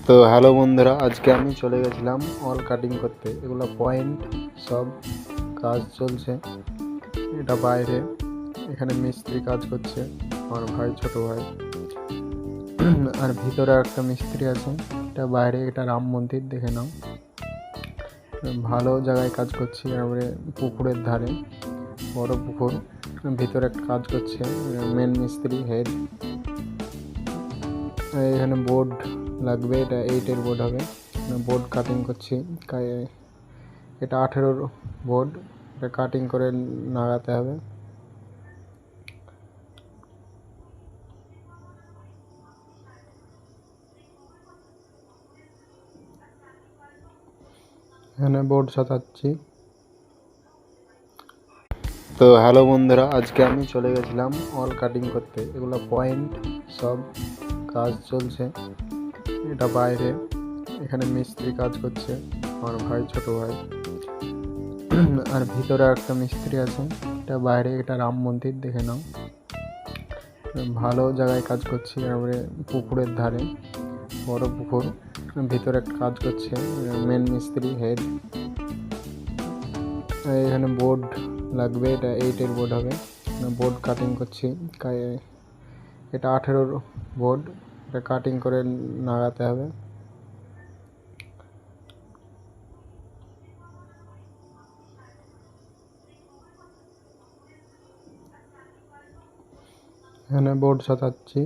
তো হ্যালো বন্ধুরা, আজকে আমি চলে গেছিলাম অল কাটিং করতে। এগুলো পয়েন্ট সব কাজ চলছে। এটা বাইরে, এখানে মিস্ত্রি কাজ করছে, আমার ভাই, ছোট ভাই। আর ভিতরে একটা মিস্ত্রি আছে। এটা বাইরে, এটা রাম মন্দির, দেখে নাও। ভালো জায়গায় কাজ করছি, এবারে পুকুরের ধারে, বড় পুকুর, ভিতরে একটা কাজ করছে মেন মিস্ত্রি হেড। এখানে বোর্ড লাগবে, এটা 8-এর বোর্ড হবে। বোর্ড কাটিং করছি, এটা 18-র বোর্ড, এটা কাটিং করে লাগাতে হবে। এখানে বোর্ড সাজাচ্ছি। তো হ্যালো বন্ধুরা, আজকে আমি চলে গেছিলাম অল কাটিং করতে। এগুলো পয়েন্ট সব কাজ চলছে। এটা বাইরে, এখানে মিস্ত্রি কাজ করছে, আমার ভাই, ছোট ভাই। আর ভিতরে একটা মিস্ত্রি আছে। এটা বাইরে, এটা রাম মন্দির, দেখে নাও। ভালো জায়গায় কাজ করছি, এবারে পুকুরের ধারে, বড় পুকুর, ভিতরে একটা কাজ করছে মেন মিস্ত্রি হেড। এখানে বোর্ড লাগবে, এটা 8-এর বোর্ড হবে। বোর্ড কাটিং করছি, এটা 18-র বোর্ড, এটা কাটিং করে লাগাতে হবে। এখানে বোর্ড সাজাচ্ছি।